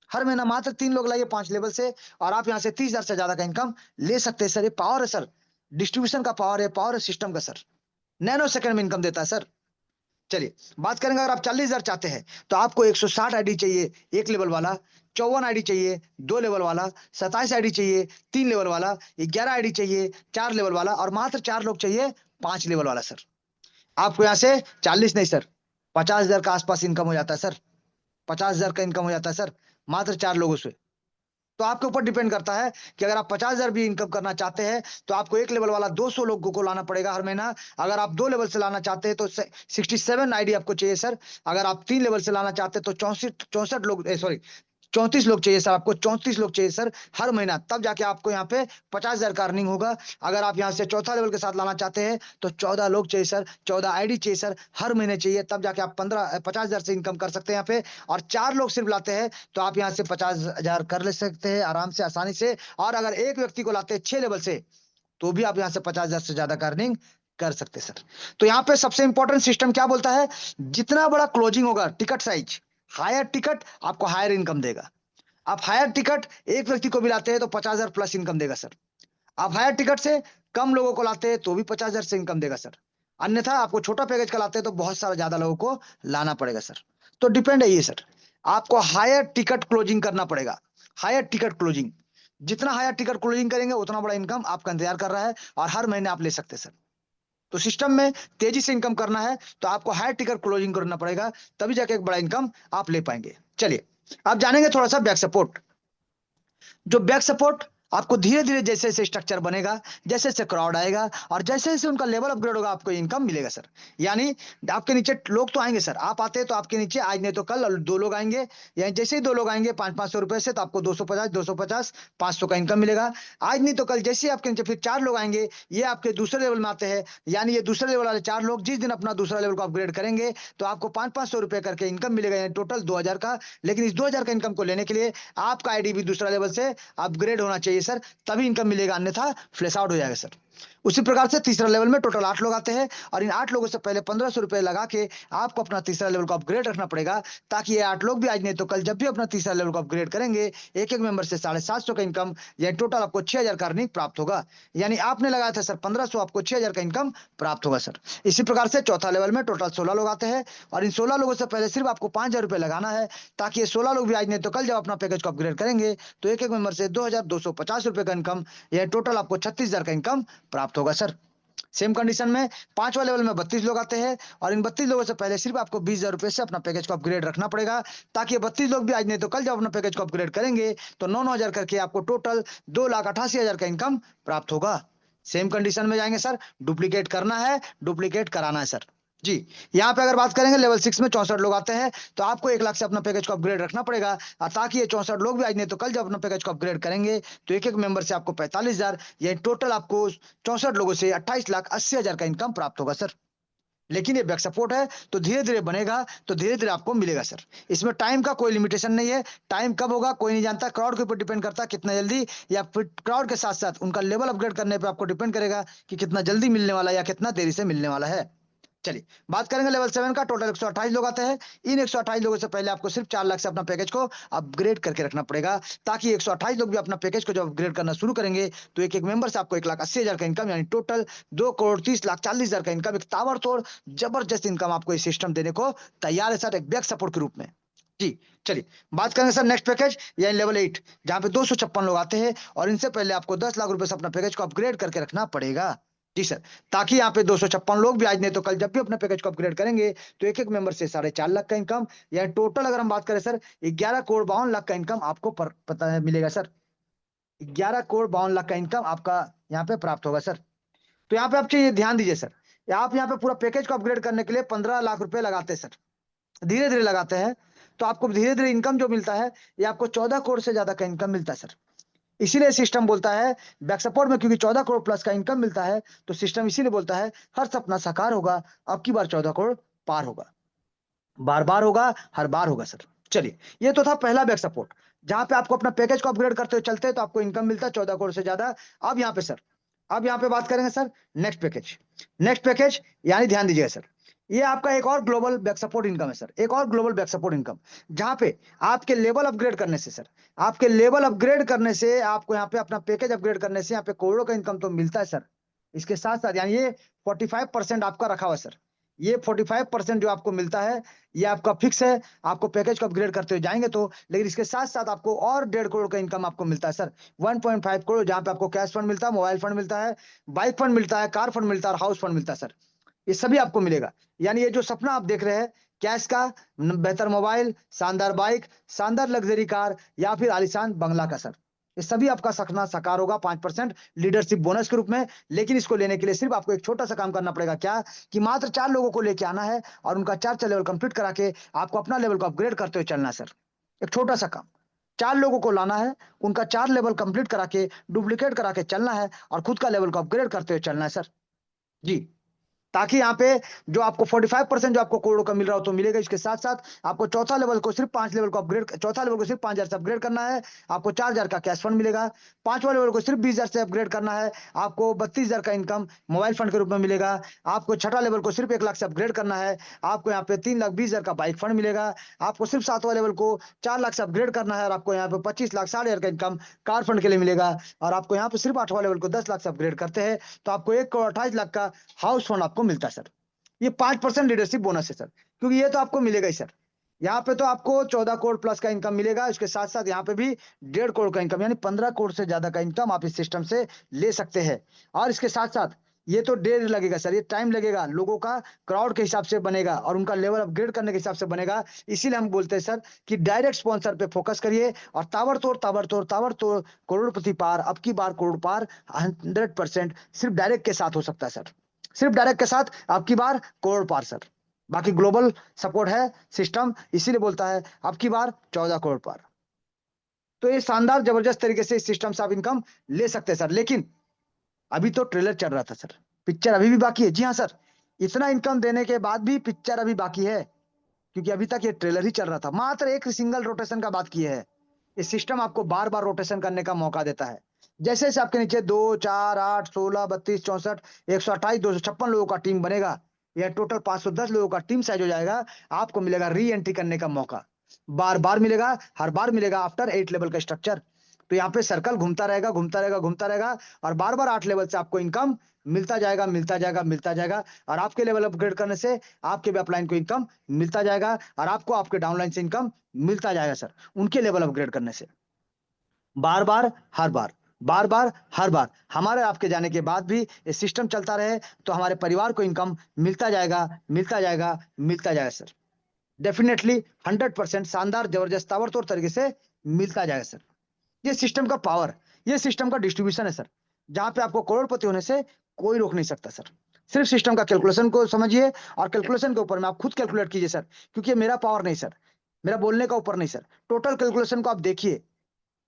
हर महीना मात्र 3 लोग लाइए 5 लेवल से, और आप यहाँ से 30,000 से ज्यादा का इनकम ले सकते हैं सर। ये पावर है सर, डिस्ट्रीब्यूशन का पावर है, पावर है सिस्टम का सर। नैनो सेकंड में इनकम देता है सर। चलिए, बात करेंगे अगर आप 40,000 चाहते हैं, तो आपको 160 आईडी चाहिए एक लेवल वाला, 54 आईडी चाहिए 2 लेवल वाला, 27 आईडी चाहिए 3 लेवल वाला, 11 आईडी चाहिए 4 लेवल वाला, और मात्र 4 लोग चाहिए 5 लेवल वाला सर। आपको यहाँ से 40 नहीं सर, 50,000 का आसपास इनकम हो जाता है सर। 50,000 का इनकम हो जाता है सर, मात्र 4 लोगों से। तो आपके ऊपर डिपेंड करता है कि अगर आप 50,000 भी इनकम करना चाहते हैं, तो आपको एक लेवल वाला 200 लोगों को लाना पड़ेगा हर महीना। अगर आप 2 लेवल से लाना चाहते हैं तो 67 आईडी आपको चाहिए सर। अगर आप 3 लेवल से लाना चाहते हैं तो 64 लोग, सॉरी, 34 लोग चाहिए सर, आपको 34 लोग चाहिए सर हर महीना, तब जाके आपको यहाँ पे 50,000 का अर्निंग होगा। अगर आप यहाँ से चौथा लेवल के साथ लाना चाहते हैं, तो 14 लोग चाहिए सर, 14 आईडी चाहिए सर हर महीने चाहिए, तब जाके आप 50,000 से इनकम कर सकते हैं यहाँ पे। और 4 लोग सिर्फ लाते हैं, तो आप यहाँ से 50,000 कर ले सकते हैं आराम से, आसानी से। और अगर एक व्यक्ति को लाते हैं 6 लेवल से, तो भी आप यहाँ से 50,000 से ज्यादा का अर्निंग कर सकते हैं सर। तो यहाँ पे सबसे इंपॉर्टेंट सिस्टम क्या बोलता है, जितना बड़ा क्लोजिंग होगा टिकट साइज, हायर टिकट आपको हायर इनकम देगा। आप हायर टिकट एक व्यक्ति को भी लाते हैं तो 50,000 प्लस इनकम देगा सर। आप हायर टिकट से कम लोगों को लाते हैं तो भी 50,000 से इनकम देगा सर। अन्यथा आपको छोटा पैकेज का लाते हैं तो बहुत सारा ज्यादा लोगों को लाना पड़ेगा सर। तो डिपेंड है ये सर, आपको हायर टिकट क्लोजिंग करना पड़ेगा। हायर टिकट क्लोजिंग, जितना हायर टिकट क्लोजिंग करेंगे उतना बड़ा इनकम आपका इंतजार कर रहा है, और हर महीने आप ले सकते हैं सर। तो सिस्टम में तेजी से इनकम करना है, तो आपको हायर टिकट क्लोजिंग करना पड़ेगा, तभी जाके एक बड़ा इनकम आप ले पाएंगे। चलिए, आप जानेंगे थोड़ा सा बैक सपोर्ट। जो बैक सपोर्ट आपको धीरे धीरे जैसे जैसे स्ट्रक्चर बनेगा, जैसे जैसे क्राउड आएगा, और जैसे जैसे उनका लेवल अपग्रेड होगा, आपको इनकम मिलेगा सर। यानी आपके नीचे लोग तो आएंगे सर, आप आते हैं तो आपके नीचे आज नहीं तो कल 2 लोग आएंगे। यानी जैसे ही 2 लोग आएंगे 500-500 रुपए से, तो आपको 250, 250, 500 का इनकम मिलेगा। आज नहीं तो कल जैसे ही आपके नीचे फिर 4 लोग आएंगे, ये आपके दूसरे लेवल में आते हैं। यानी ये दूसरे लेवल वाले 4 लोग जिस दिन अपना दूसरा लेवल को अपग्रेड करेंगे, तो आपको 500-500 रुपए करके इनकम मिलेगा, यानी टोटल 2,000 का। लेकिन इस 2,000 का इनकम को लेने के लिए आपका आईडी भी दूसरा लेवल से अपग्रेड होना चाहिए सर, तभी इनकम मिलेगा, अन्यथा फ्लैश आउट हो जाएगा सर। उसी प्रकार से तीसरा लेवल में टोटल 8 लोग आते हैं, और इन 8 लोगों से पहले 1,500 रुपए लगा के आपको अपना तीसरा लेवल को अपग्रेड रखना पड़ेगा, ताकि ये 8 लोग भी आज नहीं तो कल जब भी अपना तीसरा लेवल को अपग्रेड करेंगे, एक एक मेंबर से 750 का इनकम, यानी टोटल आपको 6,000 का अर्निंग प्राप्त होगा। यानी आपने लगाया था सर 1,500, आपको 6,000 का इनकम प्राप्त होगा सर। इसी प्रकार से चौथा लेवल में टोटल 16 लोग आते हैं, और इन 16 लोगों से पहले सिर्फ आपको 5,000 रुपए लगाना है, ताकि ये 16 लोग भी आज नहीं तो कल जब अपना पैकेज को अपग्रेड करेंगे, तो एक एक मेंबर से 2,250 रुपए का इनकम, यह टोटल आपको 36,000 का इनकम प्राप्त होगा सर। सेम कंडीशन में पांचवा लेवल में 32 लोग आते हैं, और इन 32 लोगों से पहले सिर्फ आपको 20,000 रुपए से अपना पैकेज को अपग्रेड रखना पड़ेगा, ताकि ये 32 लोग भी आज नहीं तो कल जब अपना पैकेज को अपग्रेड करेंगे, तो 9,9,000 करके आपको टोटल 2,88,000 का इनकम प्राप्त होगा। सेम कंडीशन में जाएंगे सर, डुप्लीकेट करना है, डुप्लीकेट कराना है सर। जी, यहाँ पे अगर बात करेंगे लेवल 6 में 64 लोग आते हैं, तो आपको 1 लाख से अपना पैकेज को अपग्रेड रखना पड़ेगा, ताकि ये 64 लोग भी आज नहीं तो कल जब अपना पैकेज को अपग्रेड करेंगे तो एक एक मेंबर से आपको 45,000, ये टोटल आपको 64 लोगों से 28,80,000 का इनकम प्राप्त होगा सर। लेकिन ये बैक सपोर्ट है, तो धीरे धीरे बनेगा, तो धीरे धीरे आपको मिलेगा सर। इसमें टाइम का कोई लिमिटेशन नहीं है, टाइम कब होगा कोई नहीं जानता, क्राउड के ऊपर डिपेंड करता है कितना जल्दी, या फिर क्राउड के साथ साथ उनका लेवल अपग्रेड करने पे आपको डिपेंड करेगा कि कितना जल्दी मिलने वाला है या कितना देरी से मिलने वाला है। चलिए बात करेंगे लेवल 7 का। टोटल 128 लोग आते हैं। इन 128 लोगों से पहले आपको सिर्फ 4 लाख से अपना पैकेज को अपग्रेड करके रखना पड़ेगा, ताकि 128 लोग भी अपना पैकेज को जब अपग्रेड करना शुरू करेंगे तो एक एक मेंबर से आपको 1,80,000 का इनकम, यानी टोटल 2,30,40,40,000 का इनकम, एक ताबड़तोड़ जबरदस्त इनकम आपको ये सिस्टम देने को तैयार है सर, एक बैक सपोर्ट के रूप में। जी, चलिए बात करेंगे सर नेक्स्ट पैकेज यानी लेवल 8, जहां पे 256 लोग आते हैं, और इनसे पहले आपको 10 लाख रुपए से अपना पैकेज को अपग्रेड करके रखना पड़ेगा। जी सर, ताकि यहाँ पे 256 लोग भी आज नहीं तो कल जब भी अपने पैकेज को अपग्रेड करेंगे तो एक एक मेंबर से 4.5 लाख का इनकम, या टोटल अगर हम बात करें सर 11,52 लाख का इनकम आपको पता है मिलेगा सर। 11,52 लाख का इनकम आपका यहाँ पे प्राप्त होगा सर। तो यहाँ पे आप चाहिए ध्यान दीजिए सर, आप यहाँ पे पूरा पैकेज को अपग्रेड करने के लिए 15 लाख रुपए लगाते हैं सर, धीरे धीरे लगाते हैं, तो आपको धीरे धीरे इनकम जो मिलता है ये आपको 14 करोड़ से ज्यादा का इनकम मिलता है सर। इसीलिए सिस्टम बोलता है बैक सपोर्ट में, क्योंकि 14 करोड़ प्लस का इनकम मिलता है, तो सिस्टम इसीलिए बोलता है हर सपना साकार होगा, अब की बार 14 करोड़ पार होगा, बार बार होगा, हर बार होगा सर। चलिए, ये तो था पहला बैक सपोर्ट, जहां पे आपको अपना पैकेज को अपग्रेड करते हुए चलते हैं तो आपको इनकम मिलता है 14 करोड़ से ज्यादा। अब यहाँ पे सर, अब यहाँ पे बात करेंगे sir next package. Next package यानी ध्यान दीजिएगा सर, ये आपका एक और ग्लोबल बैक सपोर्ट इनकम है सर, एक और ग्लोबल बैक सपोर्ट इनकम, जहां पे आपके लेवल अपग्रेड करने से सर, आपके लेवल अपग्रेड करने से आपको यहाँ पे अपना पैकेज अपग्रेड करने से यहाँ पे करोड़ों का इनकम तो मिलता है सर। इसके साथ साथ यानी ये 45% आपका रखा हुआ है सर, ये 45% जो आपको मिलता है ये आपका फिक्स है, आपको पैकेज को अपग्रेड करते हुए जाएंगे तो, लेकिन इसके साथ साथ आपको और 1.5 करोड़ का इनकम आपको मिलता है सर, 1.5 करोड़, जहां पे आपको कैश फंड मिलता है, मोबाइल फंड मिलता है, बाइक फंड मिलता है, कार फंड मिलता है और हाउस फंड मिलता है सर। ये सभी आपको मिलेगा, यानी ये जो सपना आप देख रहे हैं कैश का, बेहतर मोबाइल, शानदार बाइक, शानदार लग्जरी कार या फिर आलीशान बंगला का सर, ये सभी आपका सपना साकार होगा 5% लीडरशिप बोनस के रूप में। लेकिन इसको लेने के लिए सिर्फ आपको एक छोटा सा काम करना पड़ेगा, क्या कि मात्र 4 लोगों को लेके आना है और उनका 4 लेवल कंप्लीट करा के आपको अपना लेवल को अपग्रेड करते हुए चलना है सर। एक छोटा सा काम, 4 लोगों को लाना है, उनका 4 लेवल कंप्लीट करा के डुप्लीकेट करा के चलना है और खुद का लेवल को अपग्रेड करते हुए चलना है सर। जी, ताकि यहाँ पे जो आपको 45% जो आपको करोड़ों का मिल रहा हो तो मिलेगा, इसके साथ साथ आपको चौथा लेवल को सिर्फ 5 लेवल को अपग्रेड, चौथा लेवल को सिर्फ 5,000 से अपग्रेड करना है, आपको 4,000 का कैश फंड मिलेगा। पांचवा लेवल को सिर्फ 20,000 से अपग्रेड करना है, आपको 32,000 का इनकम मोबाइल फंड के रूप में मिलेगा। आपको छठा लेवल को सिर्फ 1 लाख से अपग्रेड करना है, आपको यहाँ पे 3,20,000 का बाइक फंड मिलेगा। आपको सिर्फ 7वां लेवल को 4 लाख से अपग्रेड करना है और आपको यहाँ पे 25,60,000 का इनकम कार फंड के लिए मिलेगा। और आपको यहाँ पे सिर्फ 8वां लेवल को 10 लाख से अपग्रेड करते हैं तो आपको 1,28,00,000 का हाउस फंड आपको मिलता है सर। ये 5% लीडरशिप बोनस है सर, क्योंकि ये तो आपको मिलेगा ही सर। यहाँ पे तो आपको 14 करोड़ प्लस का इनकम मिलेगा, इसके साथ साथ यहाँ पे भी 1.5 करोड़ का इनकम, यानी 15 करोड़ से ज्यादा का इनकम आप इस सिस्टम से ले सकते हैं। और इसके साथ साथ ये तो देर लगेगा सर, ये टाइम लगेगा, लोगों का क्राउड के हिसाब से बनेगा और उनका लेवल अपग्रेड करने के हिसाब से बनेगा। इसीलिए हम बोलते हैं सर कि डायरेक्ट स्पॉन्सर पे फोकस करिए और ताबड़तोड़ ताबड़तोड़ ताबड़तोड़ करोड़पति पार, अब की बार करोड़ पार 100% सिर्फ डायरेक्ट के साथ हो सकता है सर, सिर्फ डायरेक्ट के साथ आपकी बार करोड़ पार सर। बाकी ग्लोबल सपोर्ट है सिस्टम, इसीलिए बोलता है आपकी बार 14 करोड़ पार। तो ये शानदार जबरदस्त तरीके से इस सिस्टम से आप इनकम ले सकते हैं सर। लेकिन अभी तो ट्रेलर चल रहा था सर, पिक्चर अभी भी बाकी है। जी हाँ सर, इतना इनकम देने के बाद भी पिक्चर अभी बाकी है, क्योंकि अभी तक ये ट्रेलर ही चल रहा था। मात्र एक सिंगल रोटेशन का बात किए है, ये सिस्टम आपको बार बार रोटेशन करने का मौका देता है। जैसे जैसे आपके नीचे 2, 4, 8, 16, 32, 64, 128, 256 लोगों का टीम बनेगा, यह टोटल 510 लोगों का टीम साइज हो जाएगा, आपको मिलेगा री एंट्री करने का मौका, बार बार मिलेगा, हर बार मिलेगा आफ्टर 8 लेवल का स्ट्रक्चर। तो यहाँ पे सर्कल घूमता रहेगा, घूमता रहेगा, घूमता रहेगा और बार बार 8 लेवल से आपको इनकम मिलता जाएगा, मिलता जाएगा, मिलता जाएगा। और आपके लेवल अपग्रेड करने से आपके भी अपलाइन को इनकम मिलता जाएगा और आपको आपके डाउनलाइन से इनकम मिलता जाएगा सर, उनके लेवल अपग्रेड करने से। बार बार, हर बार, बार बार, हर बार हमारे आपके जाने के बाद भी ये सिस्टम चलता रहे तो हमारे परिवार को इनकम मिलता जाएगा, मिलता जाएगा, मिलता जाएगा सर। डेफिनेटली 100% शानदार जबरदस्त ताबड़तोड़ तरीके से मिलता जाएगा सर। ये सिस्टम का पावर, ये सिस्टम का डिस्ट्रीब्यूशन है सर। जहां पे आपको करोड़पति होने से कोई रोक नहीं सकता सर। सिर्फ सिस्टम का कैलकुलेशन को समझिए और कैलकुलेशन के ऊपर में आप खुद कैलकुलेट कीजिए सर, क्योंकि ये मेरा पावर नहीं सर, मेरा बोलने का ऊपर नहीं सर। टोटल कैलकुलेशन को आप देखिए,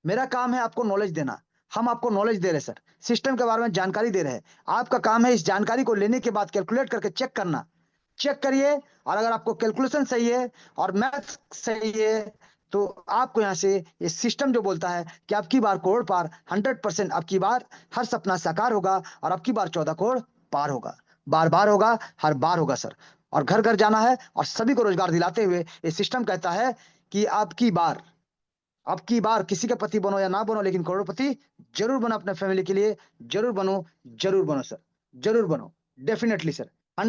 मेरा काम है आपको नॉलेज देना। हम आपको नॉलेज दे रहे हैं सर, सिस्टम के बारे में जानकारी दे रहे हैं। आपका काम है इस जानकारी को लेने के बाद कैलकुलेट करके चेक करना। चेक करिए, और अगर आपको कैलकुलेशन सही है और मैथ सही है, तो आपको यहाँ से ये सिस्टम जो बोलता है कि आपकी बार करोड़ पार, 100% आपकी बार हर सपना साकार होगा और आपकी बार 14 करोड़ पार होगा। बार बार होगा, हर बार होगा सर। और घर घर जाना है और सभी को रोजगार दिलाते हुए ये सिस्टम कहता है कि आपकी बार किसी का पति बनो या ना बनो, लेकिन करोड़पति जरूर बनो अपने फैमिली के लिए। जरूर बनो, जरूर बनो सर, जरूर बनो, डेफिनेटली सर।